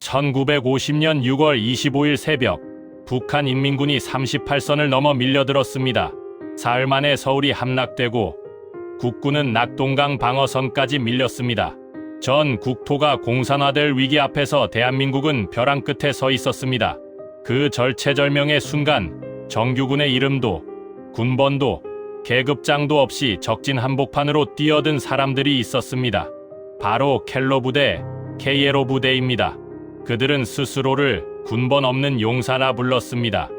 1950년 6월 25일 새벽, 북한 인민군이 38선을 넘어 밀려들었습니다. 사흘 만에 서울이 함락되고 국군은 낙동강 방어선까지 밀렸습니다. 전 국토가 공산화될 위기 앞에서 대한민국은 벼랑 끝에 서 있었습니다. 그 절체절명의 순간, 정규군의 이름도, 군번도, 계급장도 없이 적진 한복판으로 뛰어든 사람들이 있었습니다. 바로 켈러 부대, KLO 부대입니다. 그들은 스스로를 군번 없는 용사라 불렀습니다.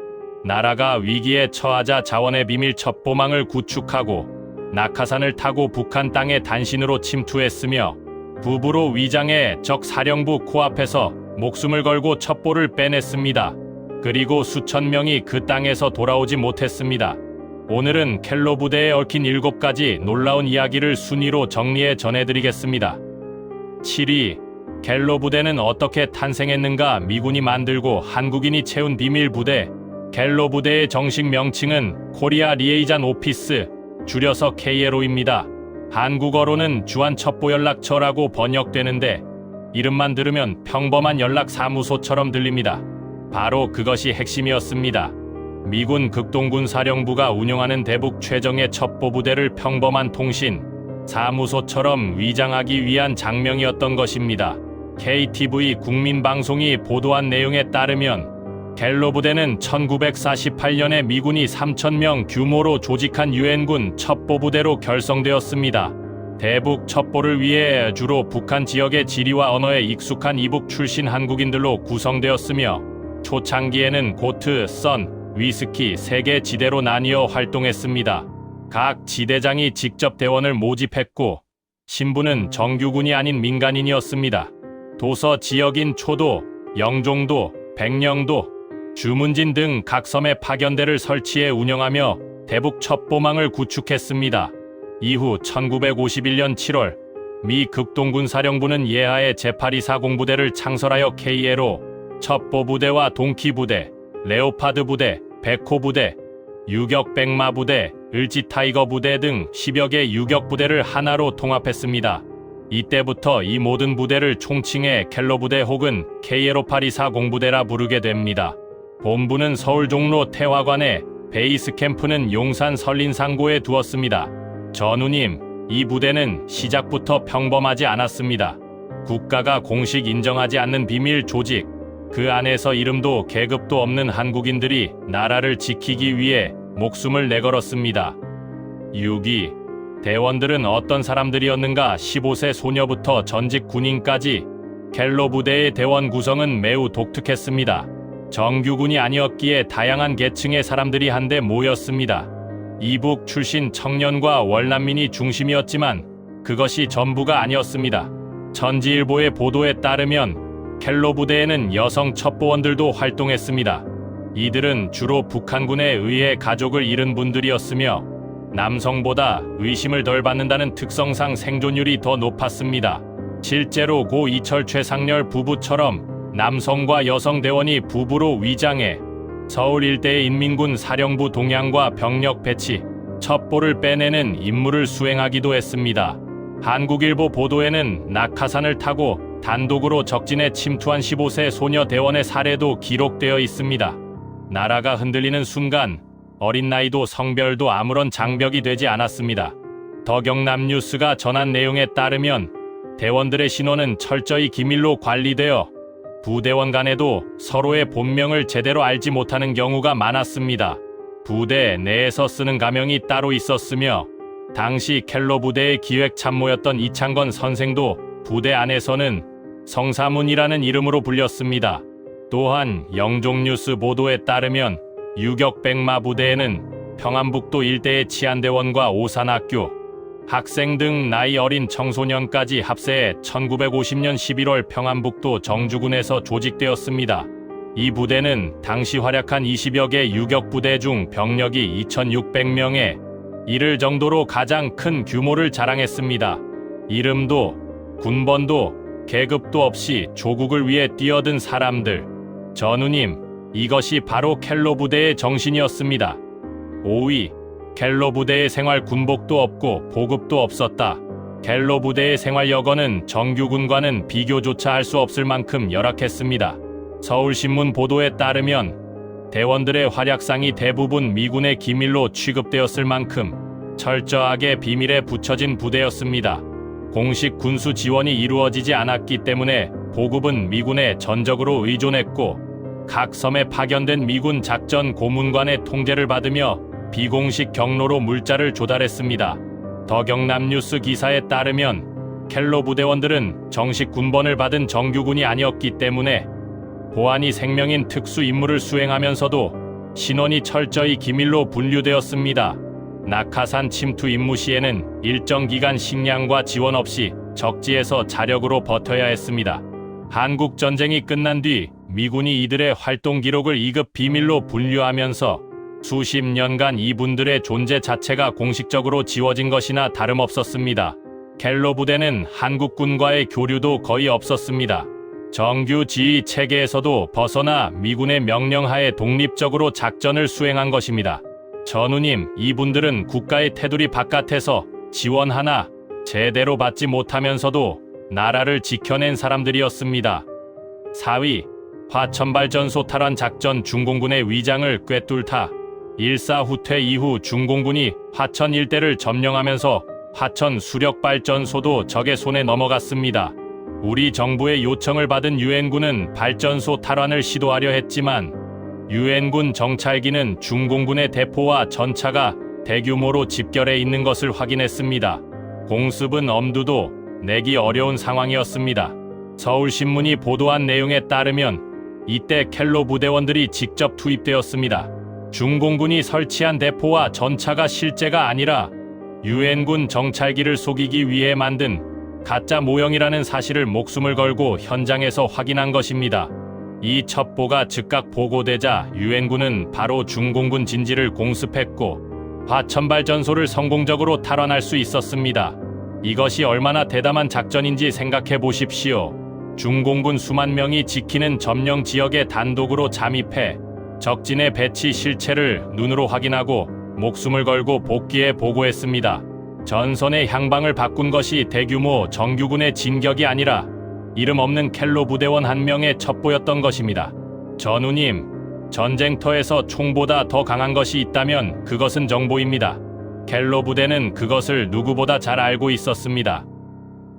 나라가 위기에 처하자 자원의 비밀 첩보망을 구축하고 낙하산을 타고 북한 땅에 단신으로 침투했으며 부부로 위장해 적 사령부 코앞에서 목숨을 걸고 첩보를 빼냈습니다. 그리고 수천 명이 그 땅에서 돌아오지 못했습니다. 오늘은 켈러 부대에 얽힌 7가지 놀라운 이야기를 순위로 정리해 전해드리겠습니다. 7위, 켈러 부대는 어떻게 탄생했는가? 미군이 만들고 한국인이 채운 비밀 부대. 켈러 부대의 정식 명칭은 코리아 리에이잔 오피스, 줄여서 KLO입니다. 한국어로는 주한첩보연락처라고 번역되는데 이름만 들으면 평범한 연락사무소처럼 들립니다. 바로 그것이 핵심이었습니다. 미군 극동군 사령부가 운영하는 대북 최정예 첩보부대를 평범한 통신, 사무소처럼 위장하기 위한 장명이었던 것입니다. KTV 국민방송이 보도한 내용에 따르면 켈러 부대는 1948년에 미군이 3,000명 규모로 조직한 유엔군 첩보부대로 결성되었습니다. 대북 첩보를 위해 주로 북한 지역의 지리와 언어에 익숙한 이북 출신 한국인들로 구성되었으며 초창기에는 고트, 선, 위스키 3개 지대로 나뉘어 활동했습니다. 각 지대장이 직접 대원을 모집했고 신부는 정규군이 아닌 민간인이었습니다. 도서 지역인 초도, 영종도, 백령도, 주문진 등 각 섬에 파견대를 설치해 운영하며 대북 첩보망을 구축했습니다. 이후 1951년 7월 미 극동군 사령부는 예하의 제824공부대를 창설하여 KLO, 첩보부대와 동키부대, 레오파드 부대, 백호부대, 유격백마 부대, 을지타이거 부대 등 10여 개 유격부대를 하나로 통합했습니다. 이때부터 이 모든 부대를 총칭해 켈러 부대 혹은 KLO824 공부대라 부르게 됩니다. 본부는 서울 종로 태화관에, 베이스 캠프는 용산 설린상고에 두었습니다. 전우님, 이 부대는 시작부터 평범하지 않았습니다. 국가가 공식 인정하지 않는 비밀 조직, 그 안에서 이름도 계급도 없는 한국인들이 나라를 지키기 위해 목숨을 내걸었습니다. 6위, 대원들은 어떤 사람들이었는가? 15세 소녀부터 전직 군인까지 켈러 부대의 대원 구성은 매우 독특했습니다. 정규군이 아니었기에 다양한 계층의 사람들이 한데 모였습니다. 이북 출신 청년과 월남민이 중심이었지만 그것이 전부가 아니었습니다. 전지일보의 보도에 따르면 켈러 부대에는 여성 첩보원들도 활동했습니다. 이들은 주로 북한군에 의해 가족을 잃은 분들이었으며 남성보다 의심을 덜 받는다는 특성상 생존율이 더 높았습니다. 실제로 고 이철 최상렬 부부처럼 남성과 여성 대원이 부부로 위장해 서울 일대의 인민군 사령부 동향과 병력 배치, 첩보를 빼내는 임무를 수행하기도 했습니다. 한국일보 보도에는 낙하산을 타고 단독으로 적진에 침투한 15세 소녀 대원의 사례도 기록되어 있습니다. 나라가 흔들리는 순간 어린 나이도 성별도 아무런 장벽이 되지 않았습니다. 더 경남뉴스가 전한 내용에 따르면 대원들의 신원은 철저히 기밀로 관리되어 부대원 간에도 서로의 본명을 제대로 알지 못하는 경우가 많았습니다. 부대 내에서 쓰는 가명이 따로 있었으며 당시 켈러 부대의 기획참모였던 이창건 선생도 부대 안에서는 성사문이라는 이름으로 불렸습니다. 또한 영종뉴스 보도에 따르면 유격백마 부대에는 평안북도 일대의 치안대원과 오산학교, 학생 등 나이 어린 청소년까지 합세해 1950년 11월 평안북도 정주군에서 조직되었습니다. 이 부대는 당시 활약한 20여 개 유격부대 중 병력이 2,600명에 이를 정도로 가장 큰 규모를 자랑했습니다. 이름도, 군번도, 계급도 없이 조국을 위해 뛰어든 사람들. 전우님, 이것이 바로 켈러 부대의 정신이었습니다. 5위, 켈러 부대의 생활 군복도 없고 보급도 없었다. 켈로 부대의 생활 여건은 정규군과는 비교조차 할 수 없을 만큼 열악했습니다. 서울신문 보도에 따르면 대원들의 활약상이 대부분 미군의 기밀로 취급되었을 만큼 철저하게 비밀에 붙여진 부대였습니다. 공식 군수 지원이 이루어지지 않았기 때문에 보급은 미군에 전적으로 의존했고 각 섬에 파견된 미군 작전 고문관의 통제를 받으며 비공식 경로로 물자를 조달했습니다. 더 경남뉴스 기사에 따르면 켈로 부대원들은 정식 군번을 받은 정규군이 아니었기 때문에 보안이 생명인 특수 임무를 수행하면서도 신원이 철저히 기밀로 분류되었습니다. 낙하산 침투 임무 시에는 일정 기간 식량과 지원 없이 적지에서 자력으로 버텨야 했습니다. 한국 전쟁이 끝난 뒤 미군이 이들의 활동 기록을 2급 비밀로 분류하면서 수십 년간 이분들의 존재 자체가 공식적으로 지워진 것이나 다름없었습니다. 켈로 부대는 한국군과의 교류도 거의 없었습니다. 정규 지휘 체계에서도 벗어나 미군의 명령하에 독립적으로 작전을 수행한 것입니다. 전우님, 이분들은 국가의 테두리 바깥에서 지원 하나 제대로 받지 못하면서도 나라를 지켜낸 사람들이었습니다. 4위, 화천발전소 탈환 작전 중공군의 위장을 꿰뚫다. 일사 후퇴 이후 중공군이 화천 일대를 점령하면서 화천 수력발전소도 적의 손에 넘어갔습니다. 우리 정부의 요청을 받은 유엔군은 발전소 탈환을 시도하려 했지만 유엔군 정찰기는 중공군의 대포와 전차가 대규모로 집결해 있는 것을 확인했습니다. 공습은 엄두도 내기 어려운 상황이었습니다. 서울신문이 보도한 내용에 따르면 이때 켈로 부대원들이 직접 투입되었습니다. 중공군이 설치한 대포와 전차가 실제가 아니라 유엔군 정찰기를 속이기 위해 만든 가짜 모형이라는 사실을 목숨을 걸고 현장에서 확인한 것입니다. 이 첩보가 즉각 보고되자 유엔군은 바로 중공군 진지를 공습했고 화천발전소를 성공적으로 탈환할 수 있었습니다. 이것이 얼마나 대담한 작전인지 생각해 보십시오. 중공군 수만 명이 지키는 점령 지역에 단독으로 잠입해 적진의 배치 실체를 눈으로 확인하고 목숨을 걸고 복귀해 보고했습니다. 전선의 향방을 바꾼 것이 대규모 정규군의 진격이 아니라 이름 없는 켈로 부대원 한 명의 첩보였던 것입니다. 전우님, 전쟁터에서 총보다 더 강한 것이 있다면 그것은 정보입니다. 켈로 부대는 그것을 누구보다 잘 알고 있었습니다.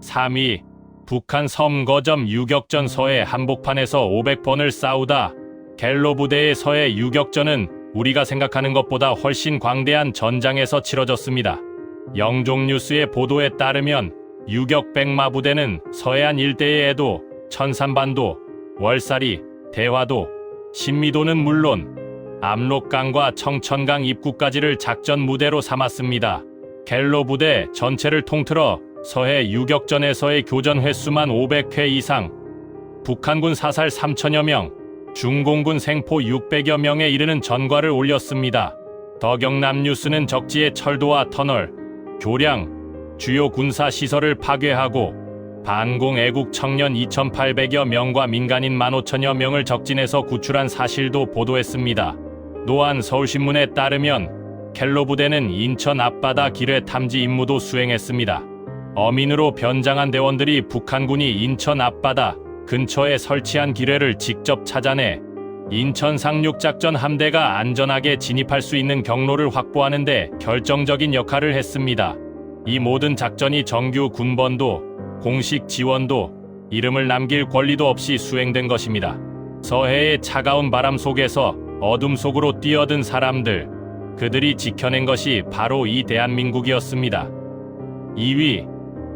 3위, 북한 섬거점 유격전 서해 한복판에서 500번을 싸우다. 켈로 부대의 서해 유격전은 우리가 생각하는 것보다 훨씬 광대한 전장에서 치러졌습니다. 영종뉴스의 보도에 따르면 유격 백마 부대는 서해안 일대의 애도, 천산반도, 월사리, 대화도, 신미도는 물론 압록강과 청천강 입구까지를 작전 무대로 삼았습니다. 켈로 부대 전체를 통틀어 서해 유격전에서의 교전 횟수만 500회 이상, 북한군 사살 3천여 명, 중공군 생포 600여 명에 이르는 전과를 올렸습니다. 더 경남뉴스는 적지의 철도와 터널, 교량, 주요 군사시설을 파괴하고 반공 애국 청년 2,800여 명과 민간인 15,000여 명을 적진에서 구출한 사실도 보도했습니다. 또한 서울신문에 따르면 켈로 부대는 인천 앞바다 기뢰 탐지 임무도 수행했습니다. 어민으로 변장한 대원들이 북한군이 인천 앞바다 근처에 설치한 기뢰를 직접 찾아내 인천 상륙작전 함대가 안전하게 진입할 수 있는 경로를 확보하는 데 결정적인 역할을 했습니다. 이 모든 작전이 정규 군번도, 공식 지원도, 이름을 남길 권리도 없이 수행된 것입니다. 서해의 차가운 바람 속에서 어둠 속으로 뛰어든 사람들, 그들이 지켜낸 것이 바로 이 대한민국이었습니다. 2위,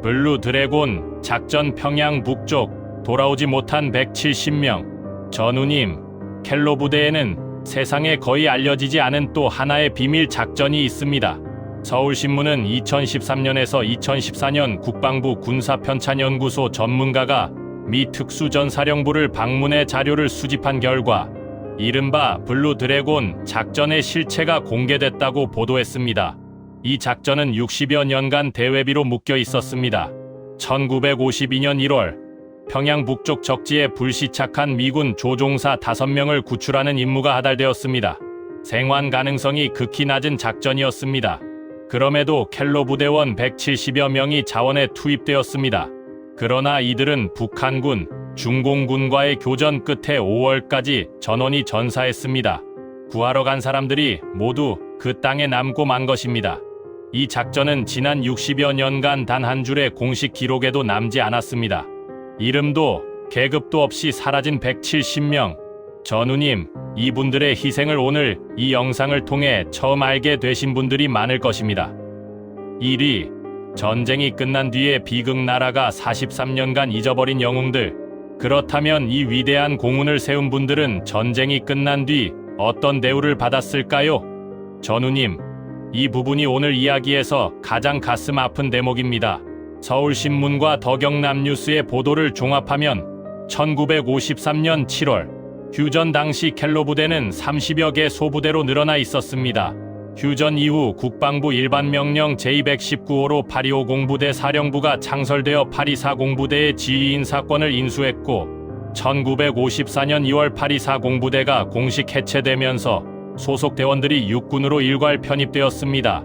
블루 드래곤 작전 평양 북쪽 돌아오지 못한 170명. 전우님, 켈로 부대에는 세상에 거의 알려지지 않은 또 하나의 비밀 작전이 있습니다. 서울신문은 2013년에서 2014년 국방부 군사편찬연구소 전문가가 미 특수전사령부를 방문해 자료를 수집한 결과 이른바 블루 드래곤 작전의 실체가 공개됐다고 보도했습니다. 이 작전은 60여 년간 대외비로 묶여 있었습니다. 1952년 1월 평양 북쪽 적지에 불시착한 미군 조종사 5명을 구출하는 임무가 하달되었습니다. 생還 가능성이 극히 낮은 작전이었습니다. 그럼에도 켈로 부대원 170여 명이 자원에 투입되었습니다. 그러나 이들은 북한군, 중공군과의 교전 끝에 5월까지 전원이 전사했습니다. 구하러 간 사람들이 모두 그 땅에 남고 만 것입니다. 이 작전은 지난 60여 년간 단 한 줄의 공식 기록에도 남지 않았습니다. 이름도 계급도 없이 사라진 170명. 전우님, 이분들의 희생을 오늘 이 영상을 통해 처음 알게 되신 분들이 많을 것입니다. 1위, 전쟁이 끝난 뒤에 비극나라가 43년간 잊어버린 영웅들. 그렇다면 이 위대한 공훈을 세운 분들은 전쟁이 끝난 뒤 어떤 대우를 받았을까요? 전우님, 이 부분이 오늘 이야기에서 가장 가슴 아픈 대목입니다. 서울신문과 더경남뉴스의 보도를 종합하면 1953년 7월 휴전 당시 켈로 부대는 30여 개 소부대로 늘어나 있었습니다. 휴전 이후 국방부 일반명령 제219호로 8250 부대 사령부가 창설되어 8240 부대의 지휘인사권을 인수했고 1954년 2월 8240 부대가 공식 해체되면서 소속 대원들이 육군으로 일괄 편입되었습니다.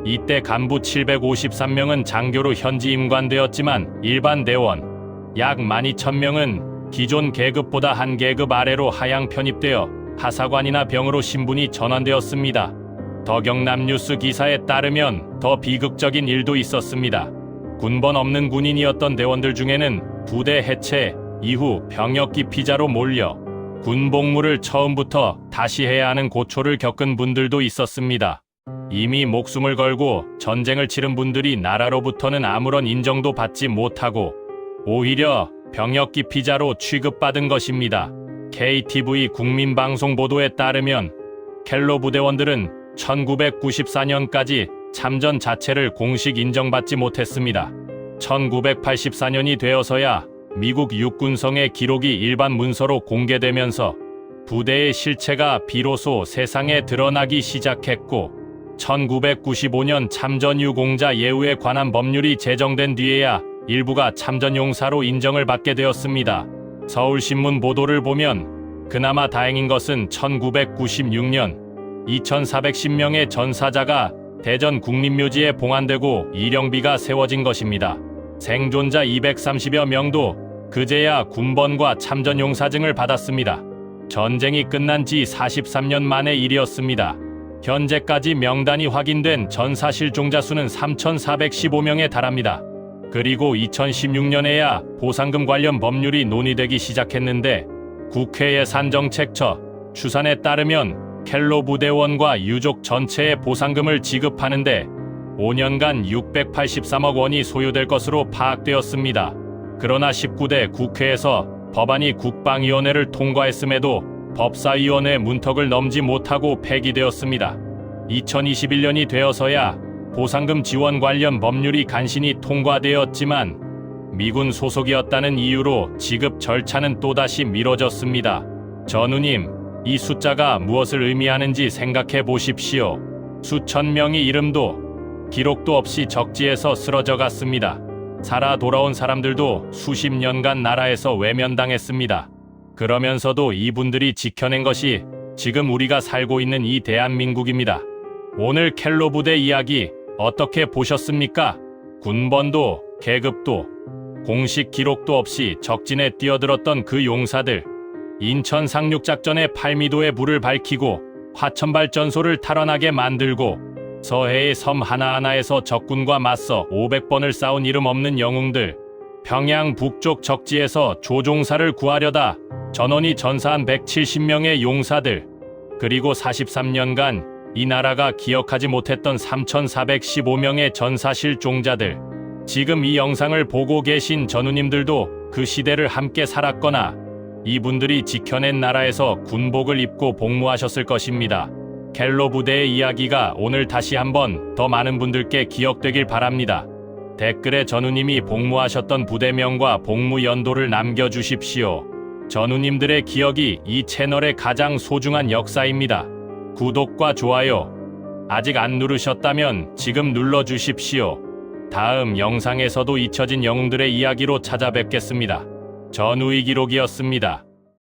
이때 간부 753명은 장교로 현지 임관되었지만 일반 대원 약 12,000명은 기존 계급보다 한 계급 아래로 하향 편입되어 하사관이나 병으로 신분이 전환되었습니다. 더경남뉴스 기사에 따르면 더 비극적인 일도 있었습니다. 군번 없는 군인이었던 대원들 중에는 부대 해체 이후 병역 기피자로 몰려 군 복무를 처음부터 다시 해야 하는 고초를 겪은 분들도 있었습니다. 이미 목숨을 걸고 전쟁을 치른 분들이 나라로부터는 아무런 인정도 받지 못하고 오히려 병역 기피자로 취급받은 것입니다. KTV 국민방송 보도에 따르면 켈로 부대원들은 1994년까지 참전 자체를 공식 인정받지 못했습니다. 1984년이 되어서야 미국 육군성의 기록이 일반 문서로 공개되면서 부대의 실체가 비로소 세상에 드러나기 시작했고 1995년 참전유공자 예우에 관한 법률이 제정된 뒤에야 일부가 참전용사로 인정을 받게 되었습니다. 서울신문 보도를 보면 그나마 다행인 것은 1996년 2,410명의 전사자가 대전 국립묘지에 봉안되고 일영비가 세워진 것입니다. 생존자 230여 명도 그제야 군번과 참전용사증을 받았습니다. 전쟁이 끝난 지 43년 만의 일이었습니다. 현재까지 명단이 확인된 전사 실종자 수는 3,415명에 달합니다. 그리고 2016년에야 보상금 관련 법률이 논의되기 시작했는데 국회 예산정책처 추산에 따르면 켈로 부대원과 유족 전체에 보상금을 지급하는데 5년간 683억 원이 소요될 것으로 파악되었습니다. 그러나 19대 국회에서 법안이 국방위원회를 통과했음에도 법사위원회 문턱을 넘지 못하고 폐기되었습니다. 2021년이 되어서야 보상금 지원 관련 법률이 간신히 통과되었지만 미군 소속이었다는 이유로 지급 절차는 또다시 미뤄졌습니다. 전우님, 이 숫자가 무엇을 의미하는지 생각해 보십시오. 수천 명의 이름도 기록도 없이 적지에서 쓰러져 갔습니다. 살아 돌아온 사람들도 수십 년간 나라에서 외면당했습니다. 그러면서도 이분들이 지켜낸 것이 지금 우리가 살고 있는 이 대한민국입니다. 오늘 켈로 부대 이야기 어떻게 보셨습니까? 군번도 계급도 공식 기록도 없이 적진에 뛰어들었던 그 용사들, 인천 상륙작전의 팔미도의 불을 밝히고 화천발전소를 탈환하게 만들고 서해의 섬 하나하나에서 적군과 맞서 500번을 싸운 이름 없는 영웅들, 평양 북쪽 적지에서 조종사를 구하려다 전원이 전사한 170명의 용사들, 그리고 43년간 이 나라가 기억하지 못했던 3,415명의 전사 실종자들. 지금 이 영상을 보고 계신 전우님들도 그 시대를 함께 살았거나 이분들이 지켜낸 나라에서 군복을 입고 복무하셨을 것입니다. 켈로 부대의 이야기가 오늘 다시 한번 더 많은 분들께 기억되길 바랍니다. 댓글에 전우님이 복무하셨던 부대명과 복무 연도를 남겨주십시오. 전우님들의 기억이 이 채널의 가장 소중한 역사입니다. 구독과 좋아요 아직 안 누르셨다면 지금 눌러주십시오. 다음 영상에서도 잊혀진 영웅들의 이야기로 찾아뵙겠습니다. 전우이기록이었습니다.